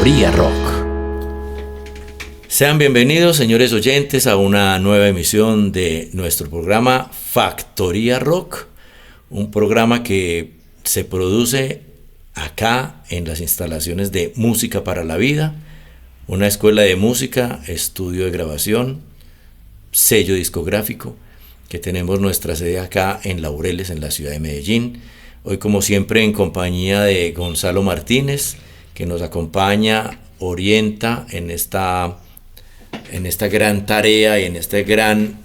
Factoría Rock. Sean bienvenidos, señores oyentes, a una nueva emisión de nuestro programa Factoría Rock, un programa que se produce acá en las instalaciones de Música para la Vida, una escuela de música, estudio de grabación, sello discográfico, que tenemos nuestra sede acá en Laureles, en la ciudad de Medellín. Hoy, como siempre, en compañía de Gonzalo Martínez, que nos acompaña, orienta en esta gran tarea y en esta gran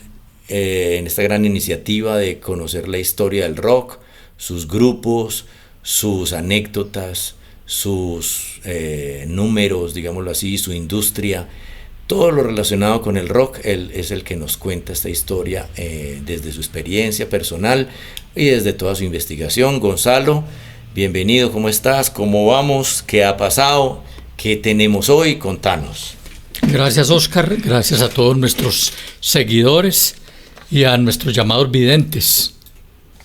iniciativa de conocer la historia del rock, sus grupos, sus anécdotas, sus números, digámoslo así, su industria, todo lo relacionado con el rock. Él es el que nos cuenta esta historia desde su experiencia personal y desde toda su investigación. Gonzalo, bienvenido, ¿cómo estás? ¿Cómo vamos? ¿Qué ha pasado? ¿Qué tenemos hoy? Contanos. Gracias, Oscar, gracias a todos nuestros seguidores y a nuestros llamados videntes.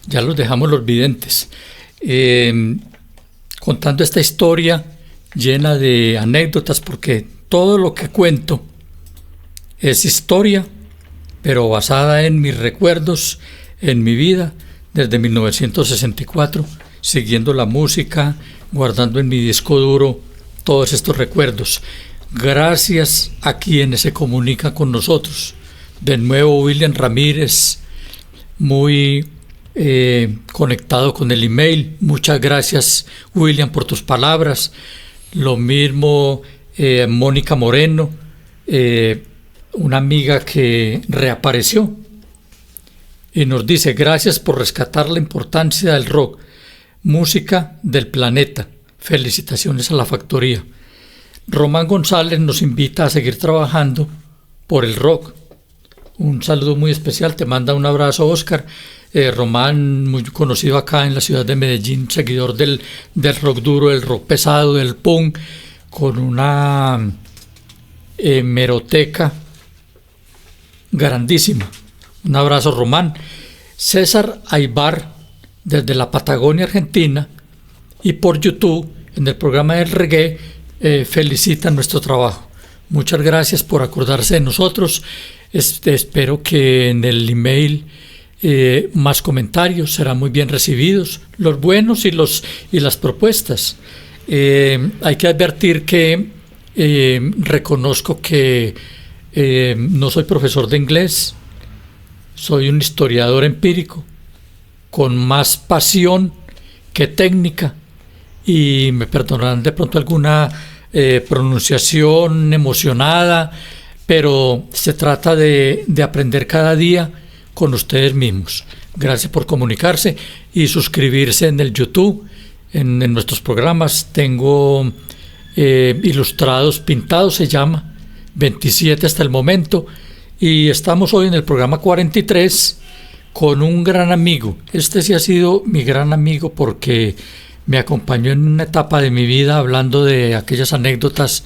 Ya los dejamos los videntes. Contando esta historia llena de anécdotas, porque todo lo que cuento es historia, pero basada en mis recuerdos, en mi vida, desde 1964, siguiendo la música, guardando en mi disco duro todos estos recuerdos. Gracias a quienes se comunican con nosotros. De nuevo, William Ramírez, muy conectado con el email. Muchas gracias, William, por tus palabras. Lo mismo Mónica Moreno, una amiga que reapareció y nos dice: gracias por rescatar la importancia del rock, música del planeta. Felicitaciones a la factoría. Román González nos invita a seguir trabajando por el rock. Un saludo muy especial, te manda un abrazo, Oscar. Román, muy conocido acá en la ciudad de Medellín, seguidor del rock duro, del rock pesado, del punk, con una hemeroteca grandísima. Un abrazo, Román. César Aybar, desde la Patagonia, Argentina, y por YouTube, en el programa del reggae, felicita nuestro trabajo. Muchas gracias por acordarse de nosotros. Espero que en el email más comentarios serán muy bien recibidos, los buenos y las propuestas. Hay que advertir que reconozco que no soy profesor de inglés, soy un historiador empírico con más pasión que técnica, y me perdonarán de pronto alguna pronunciación emocionada, pero se trata de aprender cada día con ustedes mismos. Gracias por comunicarse y suscribirse en el YouTube, en nuestros programas. Tengo ilustrados, pintados se llama, 27 hasta el momento, y estamos hoy en el programa 43 con un gran amigo. Este sí ha sido mi gran amigo porque me acompañó en una etapa de mi vida, hablando de aquellas anécdotas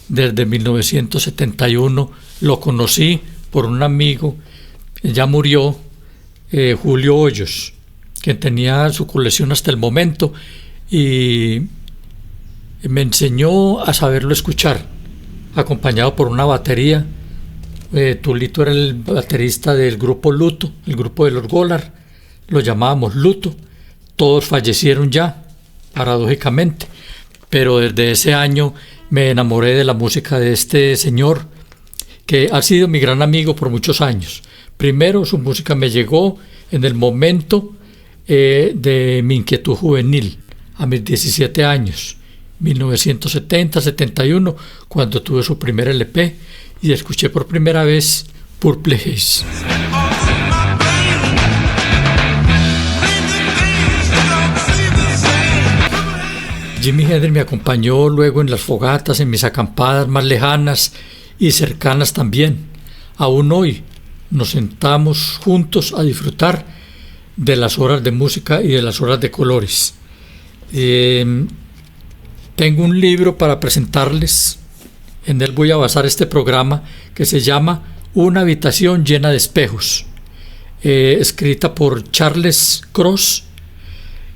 desde 1971. Lo conocí por un amigo, ya murió, Julio Hoyos, que tenía su colección hasta el momento, y me enseñó a saberlo escuchar, acompañado por una batería. Tulito era el baterista del grupo Luto, el grupo de los Golar, lo llamábamos Luto. Todos fallecieron ya, paradójicamente, pero desde ese año me enamoré de la música de este señor, que ha sido mi gran amigo por muchos años. Primero, su música me llegó en el momento de mi inquietud juvenil, a mis 17 años, 1970-71, cuando tuve su primer LP y escuché por primera vez Purple Haze. Jimi Hendrix me acompañó luego en las fogatas, en mis acampadas más lejanas y cercanas también. Aún hoy nos sentamos juntos a disfrutar de las horas de música y de las horas de colores. Tengo un libro para presentarles, en él voy a basar este programa, que se llama Una habitación llena de espejos, escrita por Charles Cross.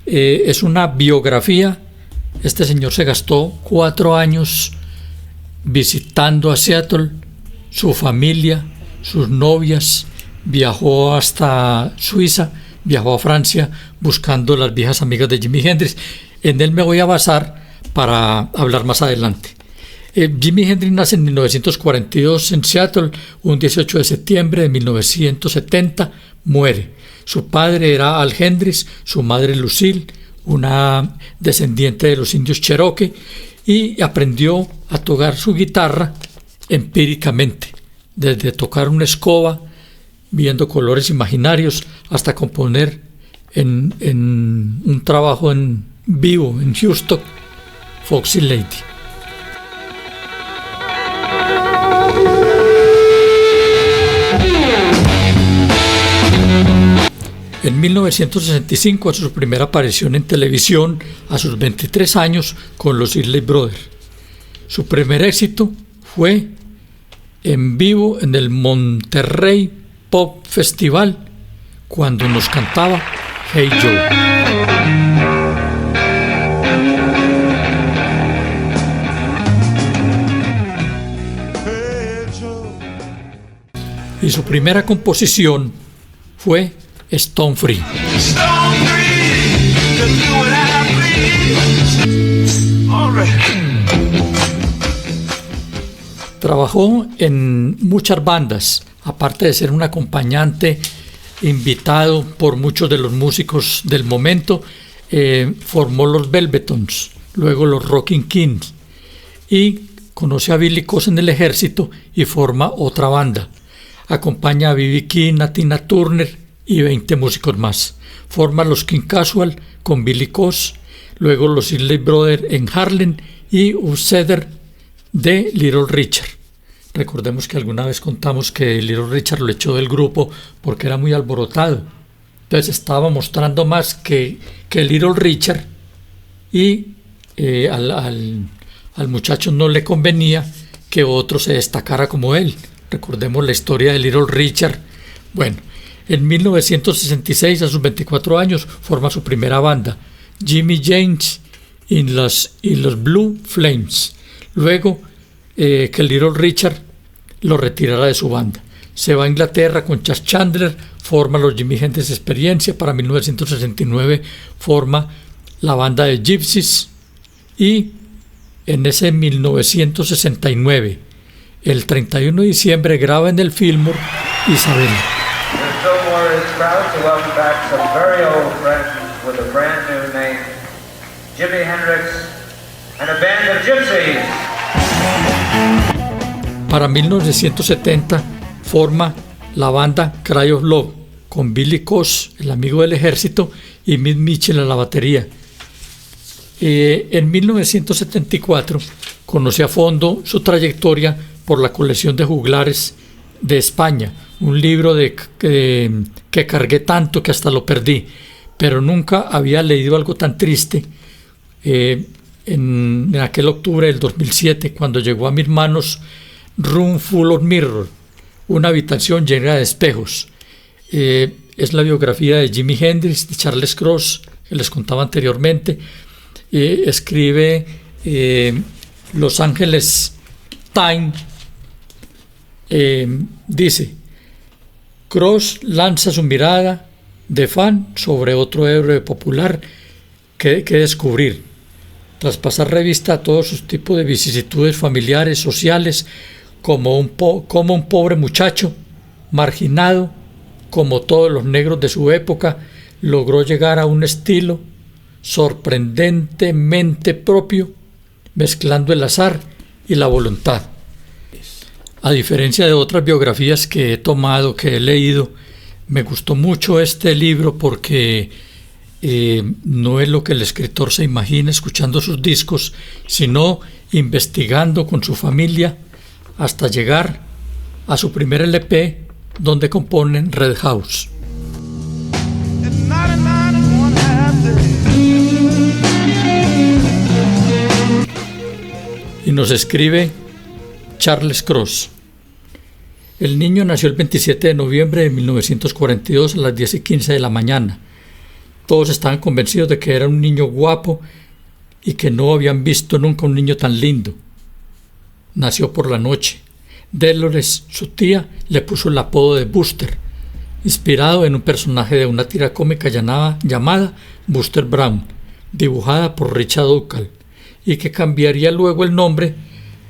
Es una biografía. Este señor se gastó 4 años visitando a Seattle, su familia, sus novias, viajó hasta Suiza, viajó a Francia buscando las viejas amigas de Jimi Hendrix. En él me voy a basar para hablar más adelante. Jimi Hendrix nace en 1942 en Seattle, un 18 de septiembre de 1970 muere. Su padre era Al Hendrix, su madre Lucille, una descendiente de los indios Cherokee, y aprendió a tocar su guitarra empíricamente, desde tocar una escoba, viendo colores imaginarios, hasta componer en un trabajo en vivo en Houston, Foxy Lady. En 1965 hace su primera aparición en televisión a sus 23 años con los Isley Brothers. Su primer éxito fue en vivo en el Monterrey Pop Festival cuando nos cantaba Hey Joe. Y su primera composición fue Stone Free. Trabajó en muchas bandas, aparte de ser un acompañante invitado por muchos de los músicos del momento. Formó los Velvetons, luego los Rocking Kings, y conoce a Billy Cox en el ejército y forma otra banda. Acompaña a B.B. King, a Tina Turner y 20 músicos más. Forma los King Casual con Billy Cox, luego los Isley Brothers en Harlem y Upsetter de Little Richard. Recordemos que alguna vez contamos que Little Richard lo echó del grupo porque era muy alborotado. Entonces estaba mostrando más que Little Richard, y al muchacho no le convenía que otro se destacara como él. Recordemos la historia de Little Richard. Bueno, en 1966, a sus 24 años, forma su primera banda, Jimmy James y los Blue Flames. Luego que Little Richard lo retirara de su banda. Se va a Inglaterra con Chas Chandler, forma los Jimi Hendrix Experience. Para 1969 forma la banda de Gypsies, y en ese 1969, el 31 de diciembre, graba en el Fillmore Isabel. Fillmore is proud to welcome back some very old friends with a brand new name, Jimi Hendrix and a band of gypsies. Para 1970 forma la banda Cry of Love con Billy Cox, el amigo del ejército, y Mitch Mitchell a la batería. En 1974 conoce a fondo su trayectoria por la colección de juglares de España, un libro que cargué tanto que hasta lo perdí, pero nunca había leído algo tan triste. En aquel octubre del 2007, cuando llegó a mis manos Room Full of Mirrors, una habitación llena de espejos. Es la biografía de Jimi Hendrix, de Charles Cross, que les contaba anteriormente. Escribe Los Angeles Times. Dice: Cross lanza su mirada de fan sobre otro héroe popular que descubrir, tras pasar revista a todos sus tipos de vicisitudes familiares, sociales, como un pobre muchacho marginado, como todos los negros de su época, logró llegar a un estilo sorprendentemente propio, mezclando el azar y la voluntad. A diferencia de otras biografías que he tomado, que he leído, me gustó mucho este libro porque no es lo que el escritor se imagina escuchando sus discos, sino investigando con su familia hasta llegar a su primer LP, donde componen Red House. Y nos escribe Charles Cross: el niño nació el 27 de noviembre de 1942 a las 10:15 de la mañana. Todos estaban convencidos de que era un niño guapo y que no habían visto nunca un niño tan lindo. nació por la noche. Dolores, su tía, le puso el apodo de Buster, inspirado en un personaje de una tira cómica llamada Buster Brown, dibujada por Richard Ducal, y que cambiaría luego el nombre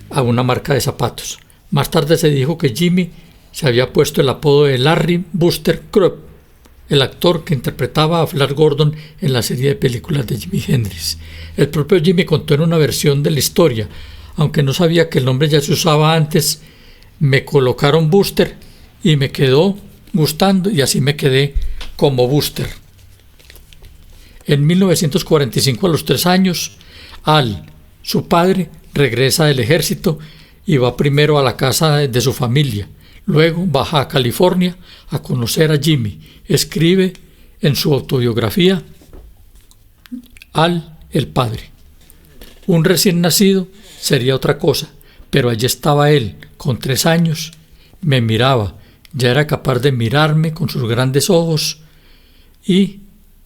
a una marca de zapatos. Más tarde se dijo que Jimmy se había puesto el apodo de Larry Buster Crump, el actor que interpretaba a Flash Gordon en la serie de películas de Jimi Hendrix. El propio Jimmy contó en una versión de la historia: aunque no sabía que el nombre ya se usaba antes, me colocaron Buster y me quedó gustando, y así me quedé como Buster. En 1945, a los 3 años, Al, su padre, regresa del ejército y va primero a la casa de su familia. Luego baja a California a conocer a Jimmy. Escribe en su autobiografía: Al, el padre. Un recién nacido sería otra cosa, pero allí estaba él, con 3 años. Me miraba, ya era capaz de mirarme con sus grandes ojos y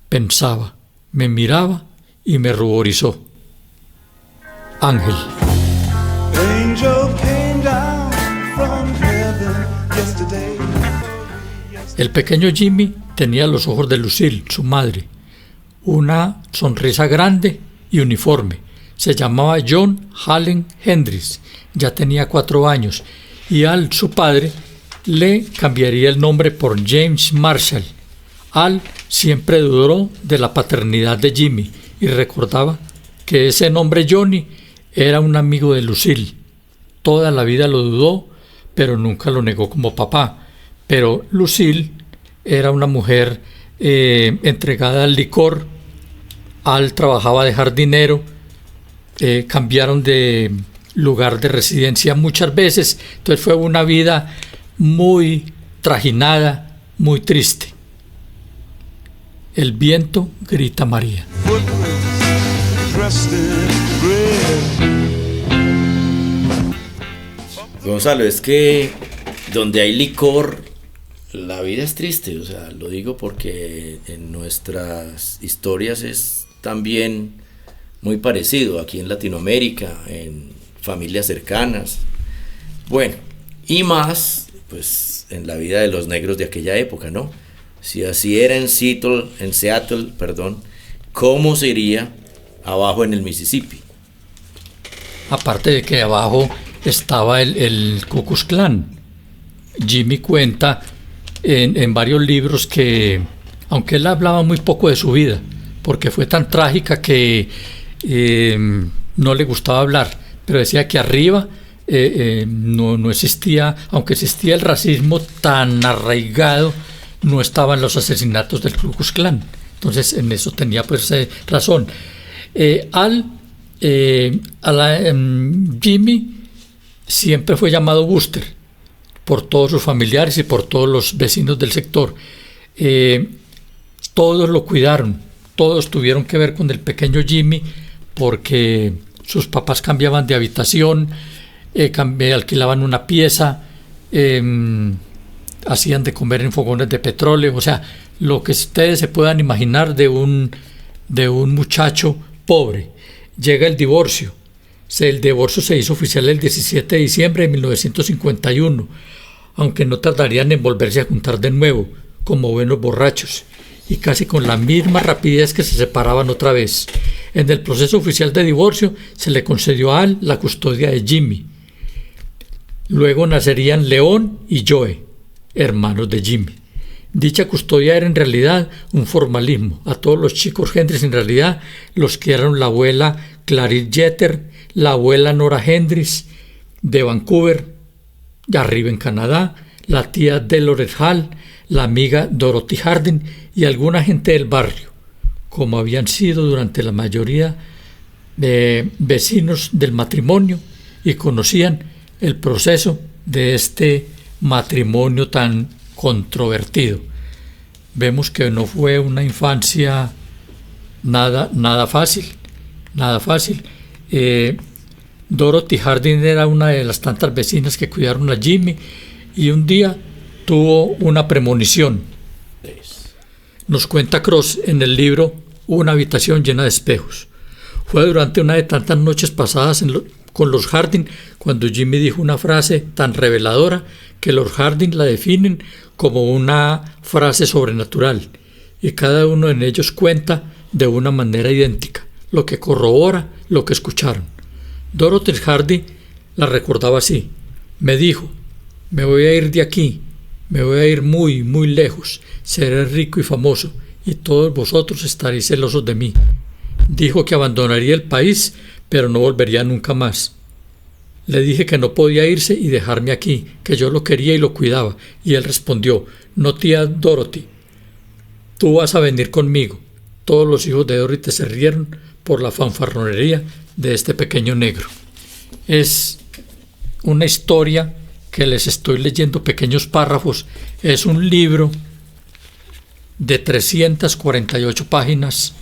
pensaba. Me miraba y me ruborizó. Ángel. El pequeño Jimmy tenía los ojos de Lucille, su madre, una sonrisa grande y uniforme. Se llamaba John Allen Hendrix, ya tenía 4 años, y Al, su padre, le cambiaría el nombre por James Marshall. Al siempre dudó de la paternidad de Jimmy y recordaba que ese nombre Johnny era un amigo de Lucille. Toda la vida lo dudó, pero nunca lo negó como papá. Pero Lucille era una mujer entregada al licor. Al trabajaba de jardinero. Cambiaron de lugar de residencia muchas veces. Entonces fue una vida muy trajinada, muy triste. El viento grita María. Gonzalo, es que donde hay licor, la vida es triste. O sea, lo digo porque en nuestras historias es también muy parecido aquí en Latinoamérica, en familias cercanas. Bueno, y más, pues, en la vida de los negros de aquella época, ¿no? Si así era en Seattle, ¿cómo sería abajo en el Mississippi? Aparte de que abajo estaba el Ku Klux Klan. Jimmy cuenta en varios libros que, aunque él hablaba muy poco de su vida, porque fue tan trágica que no le gustaba hablar, pero decía que arriba no existía, aunque existía el racismo tan arraigado, no estaban los asesinatos del Ku Klux Klan. Entonces en eso tenía pues razón. Jimmy siempre fue llamado Buster por todos sus familiares y por todos los vecinos del sector. Todos lo cuidaron, todos tuvieron que ver con el pequeño Jimmy porque sus papás cambiaban de habitación, alquilaban una pieza, hacían de comer en fogones de petróleo. O sea, lo que ustedes se puedan imaginar de un muchacho pobre. Llega el divorcio. El divorcio se hizo oficial el 17 de diciembre de 1951, aunque no tardarían en volverse a juntar de nuevo, como buenos borrachos, y casi con la misma rapidez que se separaban otra vez. En el proceso oficial de divorcio se le concedió a Al la custodia de Jimmy. Luego nacerían León y Joe, hermanos de Jimmy. Dicha custodia era en realidad un formalismo. A todos los chicos Hendrix en realidad los criaron la abuela Clarice Jeter, la abuela Nora Hendrix de Vancouver, de arriba en Canadá, la tía Dolores Hall, la amiga Dorothy Harding y alguna gente del barrio, como habían sido durante la mayoría de vecinos del matrimonio y conocían el proceso de este matrimonio tan controvertido. Vemos que no fue una infancia nada fácil. Dorothy Harding era una de las tantas vecinas que cuidaron a Jimmy y un día tuvo una premonición. Nos cuenta Cross en el libro Una habitación llena de espejos. Fue durante una de tantas noches pasadas con los Harding cuando Jimmy dijo una frase tan reveladora que Lord Harding la definen como una frase sobrenatural, y cada uno de ellos cuenta de una manera idéntica, lo que corrobora lo que escucharon. Dorothy Harding la recordaba así: me dijo, me voy a ir de aquí, me voy a ir muy, muy lejos, seré rico y famoso, y todos vosotros estaréis celosos de mí. Dijo que abandonaría el país, pero no volvería nunca más. Le dije que no podía irse y dejarme aquí, que yo lo quería y lo cuidaba, y él respondió: no, tía Dorothy, tú vas a venir conmigo. Todos los hijos de Dorothy se rieron por la fanfarronería de este pequeño negro. Es una historia que les estoy leyendo pequeños párrafos. Es un libro de 348 páginas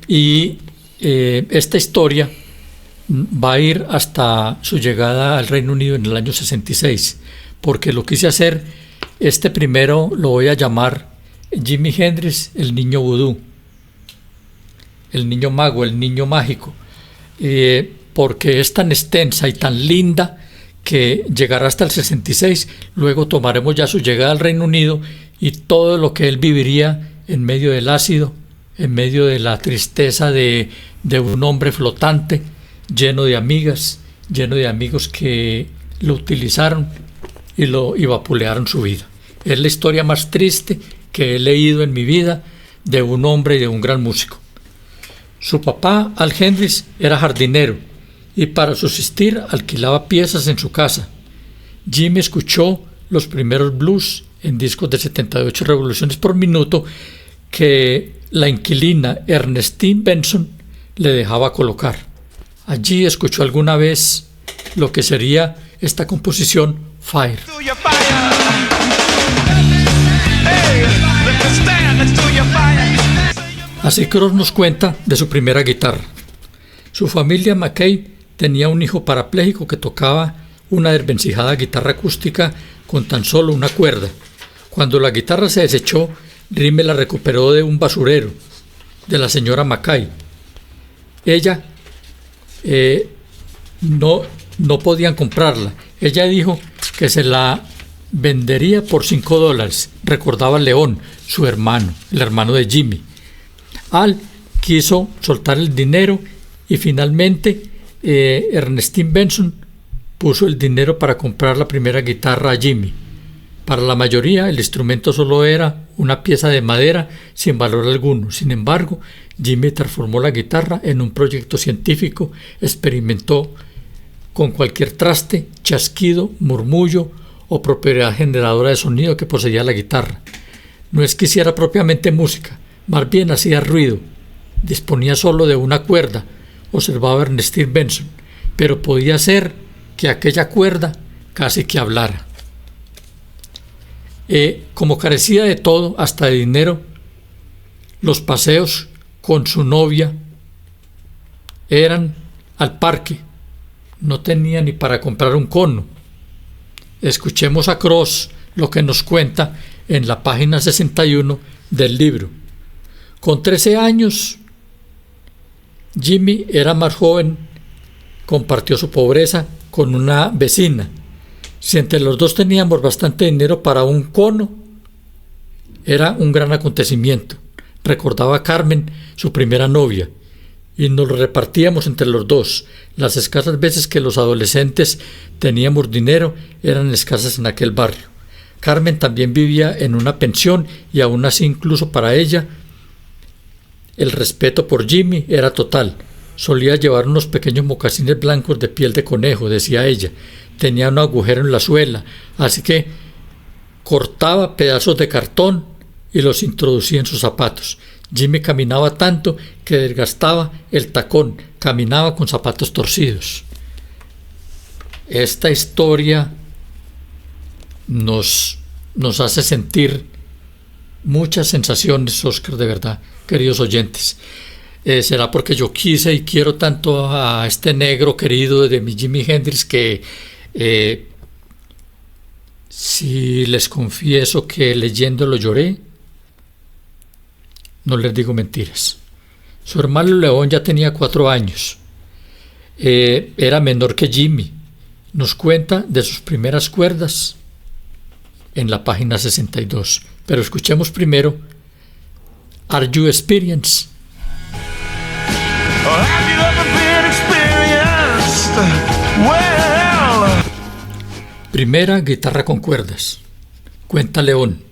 y esta historia va a ir hasta su llegada al Reino Unido en el año 66, porque lo quise hacer, este primero lo voy a llamar Jimi Hendrix, el niño vudú, el niño mago, el niño mágico, porque es tan extensa y tan linda que llegará hasta el 66, luego tomaremos ya su llegada al Reino Unido y todo lo que él viviría en medio del ácido, en medio de la tristeza de un hombre flotante, lleno de amigas, lleno de amigos que lo utilizaron y vapulearon su vida. Es la historia más triste que he leído en mi vida de un hombre y de un gran músico. Su papá, Al Hendrix, era jardinero y para subsistir alquilaba piezas en su casa. Jimmy escuchó los primeros blues en discos de 78 revoluciones por minuto que la inquilina Ernestine Benson le dejaba colocar. Allí escuchó alguna vez lo que sería esta composición, Fire. Así Cross nos cuenta de su primera guitarra. Su familia Mackay tenía un hijo parapléjico que tocaba una desvencijada guitarra acústica con tan solo una cuerda. Cuando la guitarra se desechó, Rime la recuperó de un basurero de la señora Mackay. Ella no podían comprarla. Ella dijo que se la vendería por $5, recordaba León, su hermano, el hermano de Jimmy. Al quiso soltar el dinero y finalmente Ernestine Benson puso el dinero para comprar la primera guitarra a Jimmy. Para la mayoría el instrumento solo era una pieza de madera sin valor alguno. Sin embargo, Jimmy transformó la guitarra en un proyecto científico, experimentó con cualquier traste, chasquido, murmullo o propiedad generadora de sonido que poseía la guitarra. No es que hiciera propiamente música, más bien hacía ruido. Disponía solo de una cuerda, observaba Ernestine Benson, pero podía ser que aquella cuerda casi que hablara. Como carecía de todo, hasta de dinero, los paseos con su novia eran al parque. No tenía ni para comprar un cono. Escuchemos a Cross lo que nos cuenta en la página 61 del libro. Con 13 años, Jimmy era más joven, compartió su pobreza con una vecina. Si entre los dos teníamos bastante dinero para un cono, era un gran acontecimiento. Recordaba Carmen, su primera novia, y nos lo repartíamos entre los dos. Las escasas veces que los adolescentes teníamos dinero eran escasas en aquel barrio. Carmen también vivía en una pensión y aún así, incluso para ella, el respeto por Jimmy era total. Solía llevar unos pequeños mocasines blancos de piel de conejo, decía ella. Tenía un agujero en la suela, así que cortaba pedazos de cartón y los introducía en sus zapatos. Jimmy caminaba tanto que desgastaba el tacón, caminaba con zapatos torcidos. Esta historia nos hace sentir muchas sensaciones, Oscar, de verdad, queridos oyentes. Será porque yo quise y quiero tanto a este negro querido de mi Jimi Hendrix que si les confieso que leyéndolo lloré, no les digo mentiras. Su hermano León ya tenía 4 años. Era menor que Jimmy nos cuenta de sus primeras cuerdas en la página 62. Pero escuchemos primero Are You Experienced? Have you ever been experienced? Well. Primera guitarra con cuerdas. Cuenta León.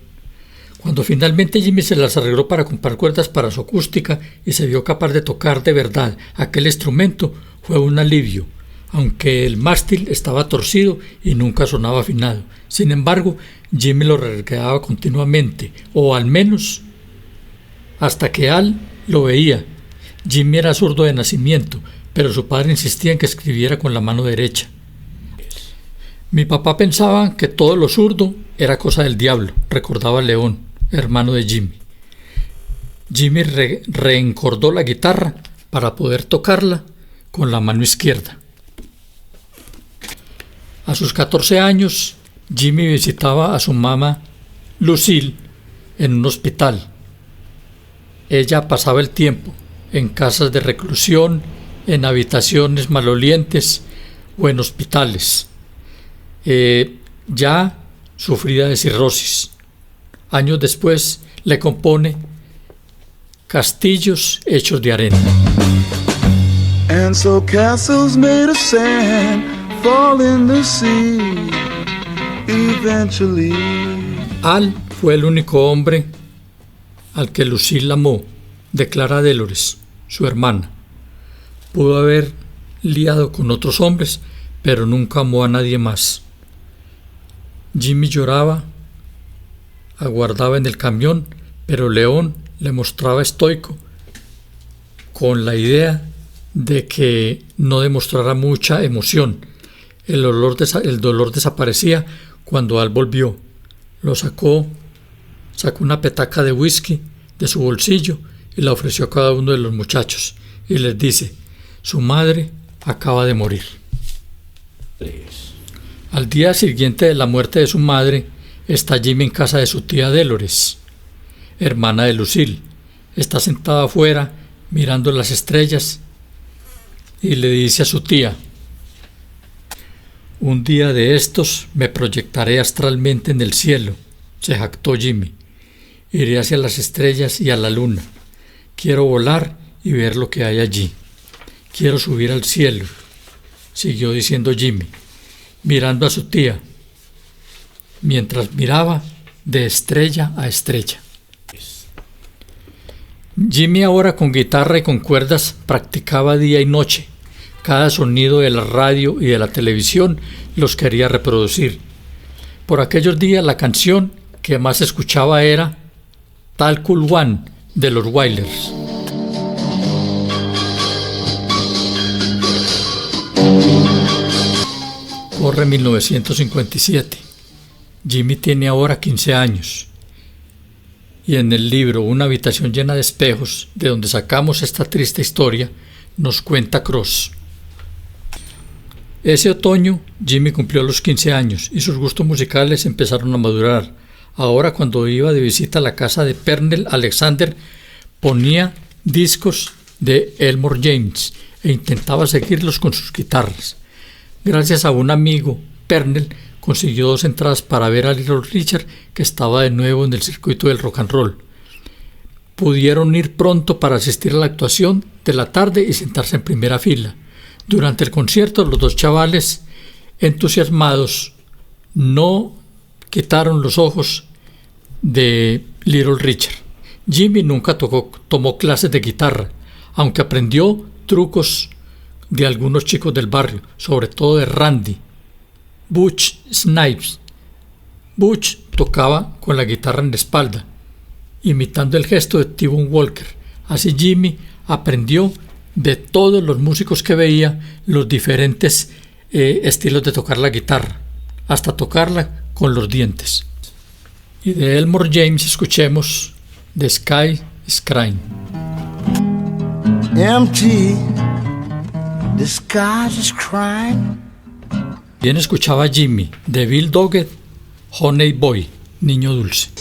Cuando finalmente Jimmy se las arregló para comprar cuerdas para su acústica y se vio capaz de tocar de verdad aquel instrumento, fue un alivio, aunque el mástil estaba torcido y nunca sonaba afinado. Sin embargo, Jimmy lo recreaba continuamente, o al menos hasta que Al lo veía. Jimmy era zurdo de nacimiento, pero su padre insistía en que escribiera con la mano derecha. Mi papá pensaba que todo lo zurdo era cosa del diablo, recordaba León, hermano de Jimmy. Jimmy reencordó la guitarra para poder tocarla con la mano izquierda. A sus 14 años, Jimmy visitaba a su mamá, Lucille, en un hospital. Ella pasaba el tiempo en casas de reclusión, en habitaciones malolientes o en hospitales. Ya sufrida de cirrosis. Años después le compone Castillos hechos de arena. And so castles made of sand fall in the sea eventually. Al fue el único hombre al que Lucille amó, declara Dolores, su hermana. Pudo haber liado con otros hombres, pero nunca amó a nadie más. Jimmy lloraba, aguardaba en el camión, pero León le mostraba estoico, con la idea de que no demostrara mucha emoción. El dolor desaparecía cuando Al volvió. Sacó una petaca de whisky de su bolsillo y la ofreció a cada uno de los muchachos y les dice: su madre acaba de morir. Al día siguiente de la muerte de su madre, está Jimmy en casa de su tía Dolores, hermana de Lucille. Está sentada afuera mirando las estrellas y le dice a su tía: un día de estos me proyectaré astralmente en el cielo, se jactó Jimmy. Iré hacia las estrellas y a la luna. Quiero volar y ver lo que hay allí. Quiero subir al cielo, siguió diciendo Jimmy, mirando a su tía, mientras miraba de estrella a estrella. Jimmy, ahora con guitarra y con cuerdas, practicaba día y noche. Cada sonido de la radio y de la televisión los quería reproducir. Por aquellos días la canción que más escuchaba era Tal Cool One de los Wailers. Corre 1957. Jimmy tiene ahora 15 años. Y en el libro Una habitación llena de espejos, de donde sacamos esta triste historia, nos cuenta Cross. Ese otoño, Jimmy cumplió los 15 años y sus gustos musicales empezaron a madurar. Ahora, cuando iba de visita a la casa de Pernell Alexander, ponía discos de Elmore James e intentaba seguirlos con sus guitarras. Gracias a un amigo, Pernell consiguió 2 entradas para ver a Little Richard, que estaba de nuevo en el circuito del rock and roll. Pudieron ir pronto para asistir a la actuación de la tarde y sentarse en primera fila. Durante el concierto, los 2 chavales, entusiasmados, no quitaron los ojos de Little Richard. Jimmy nunca tomó clases de guitarra, aunque aprendió trucos de algunos chicos del barrio, sobre todo de Randy Butch Snipes. Butch tocaba con la guitarra en la espalda, imitando el gesto de T-Bone Walker. Así Jimmy aprendió de todos los músicos que veía los diferentes estilos de tocar la guitarra, hasta tocarla con los dientes. Y de Elmore James escuchemos The Sky is Crying. Empty, the sky is crying. Bien escuchaba Jimmy de Bill Doggett, Honey Boy, niño dulce.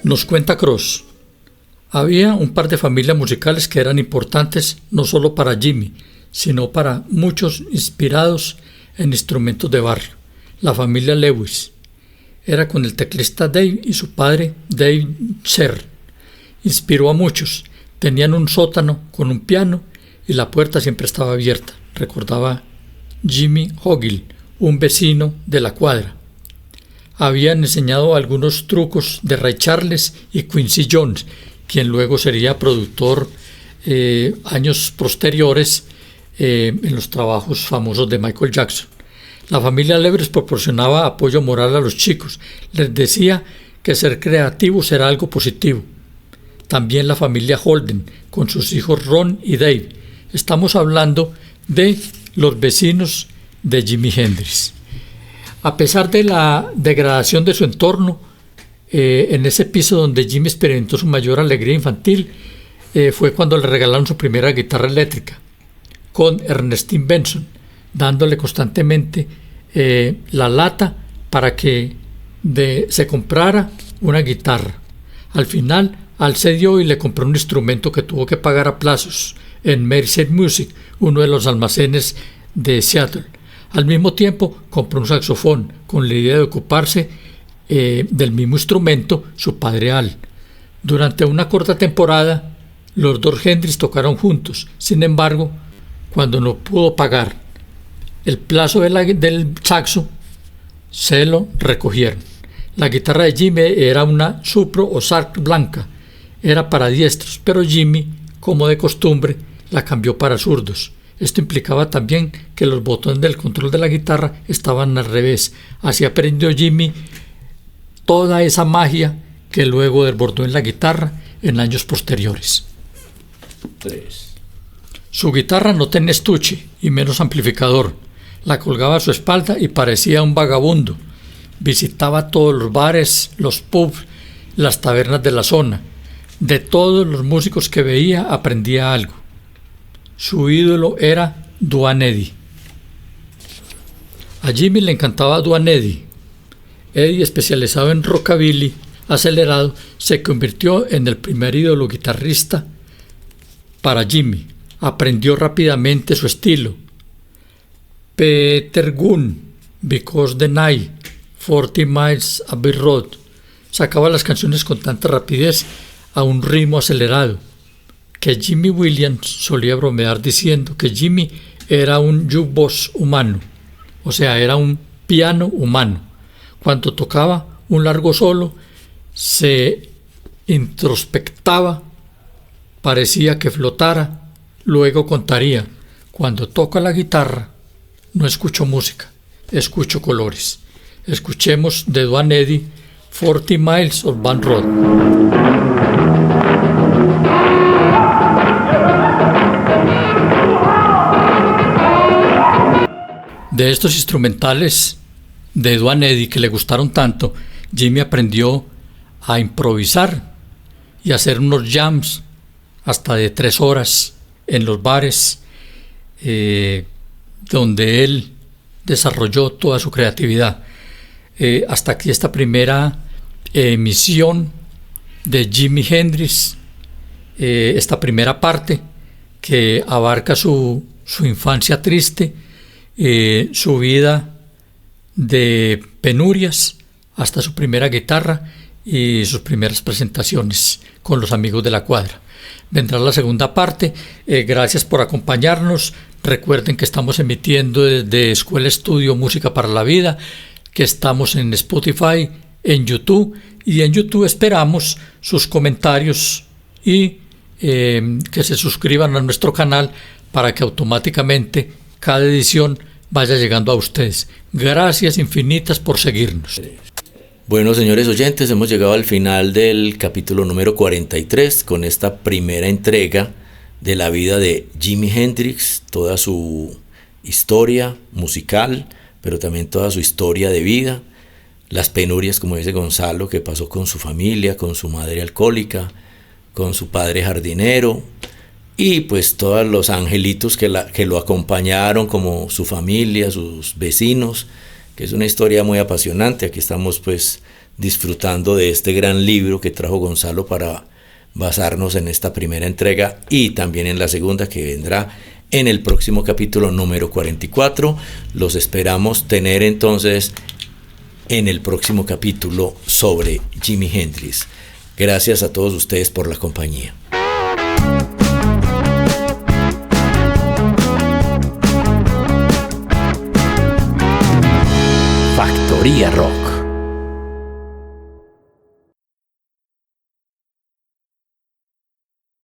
Nos cuenta Cross. Había un par de familias musicales que eran importantes no solo para Jimmy, sino para muchos inspirados en instrumentos de barrio. La familia Lewis era con el teclista Dave y su padre Dave Sher. Inspiró a muchos. Tenían un sótano con un piano y la puerta siempre estaba abierta, recordaba Jimmy Hogill, un vecino de la cuadra. Habían enseñado algunos trucos de Ray Charles y Quincy Jones, quien luego sería productor años posteriores en los trabajos famosos de Michael Jackson. La familia Lewis proporcionaba apoyo moral a los chicos. Les decía que ser creativos era algo positivo. También la familia Holden, con sus hijos Ron y Dave. Estamos hablando de los vecinos de Jimi Hendrix. A pesar de la degradación de su entorno, en ese piso donde Jimmy experimentó su mayor alegría infantil, fue cuando le regalaron su primera guitarra eléctrica, con Ernestine Benson, dándole constantemente la lata para que se comprara una guitarra. Al final, Al se dio y le compró un instrumento que tuvo que pagar a plazos en Mercer Music, uno de los almacenes de Seattle. Al mismo tiempo, compró un saxofón con la idea de ocuparse del mismo instrumento su padre Al. Durante una corta temporada, los dos Hendrix tocaron juntos. Sin embargo, cuando no pudo pagar el plazo del saxo, se lo recogieron. La guitarra de Jimmy era una Supro o Sark blanca. Era para diestros, pero Jimmy, como de costumbre, la cambió para zurdos. Esto implicaba también que los botones del control de la guitarra estaban al revés. Así aprendió Jimmy toda esa magia que luego desbordó en la guitarra en años posteriores. 3. Su guitarra no tenía estuche y menos amplificador. La colgaba a su espalda y parecía un vagabundo. Visitaba todos los bares, los pubs, las tabernas de la zona. De todos los músicos que veía aprendía algo. Su ídolo era Duane Eddy. A Jimmy le encantaba Duane Eddy. Eddy, especializado en rockabilly acelerado, se convirtió en el primer ídolo guitarrista para Jimmy. Aprendió rápidamente su estilo. Peter Gunn, Because the Night, 40 Miles Abbey Road. Sacaba las canciones con tanta rapidez a un ritmo acelerado que Jimmy Williams solía bromear diciendo que Jimmy era un jukebox humano, o sea, era un piano humano. Cuando tocaba un largo solo, se introspectaba, parecía que flotara, luego contaría: cuando toco la guitarra, no escucho música, escucho colores. Escuchemos de Duane Eddy, 40 Miles of Van Road. De estos instrumentales de Duane Eddy que le gustaron tanto, Jimmy aprendió a improvisar y a hacer unos jams hasta de 3 horas en los bares, donde él desarrolló toda su creatividad. Hasta aquí esta primera emisión de Jimi Hendrix, esta primera parte que abarca su infancia triste, su vida de penurias hasta su primera guitarra y sus primeras presentaciones con los amigos de la cuadra. Vendrá la segunda parte. Gracias por acompañarnos. Recuerden que estamos emitiendo desde Escuela Estudio Música para la Vida, que estamos en Spotify, en YouTube, y en YouTube esperamos sus comentarios y que se suscriban a nuestro canal para que automáticamente cada edición vaya llegando a ustedes. Gracias infinitas por seguirnos. Bueno, señores oyentes, hemos llegado al final del capítulo número 43 con esta primera entrega de la vida de Jimi Hendrix, toda su historia musical, pero también toda su historia de vida, las penurias, como dice Gonzalo, que pasó con su familia, con su madre alcohólica, con su padre jardinero, y pues todos los angelitos que lo acompañaron, como su familia, sus vecinos, que es una historia muy apasionante. Aquí estamos pues disfrutando de este gran libro que trajo Gonzalo para basarnos en esta primera entrega y también en la segunda, que vendrá en el próximo capítulo número 44. Los esperamos tener entonces en el próximo capítulo sobre Jimi Hendrix. Gracias a todos ustedes por la compañía. Factoría Rock.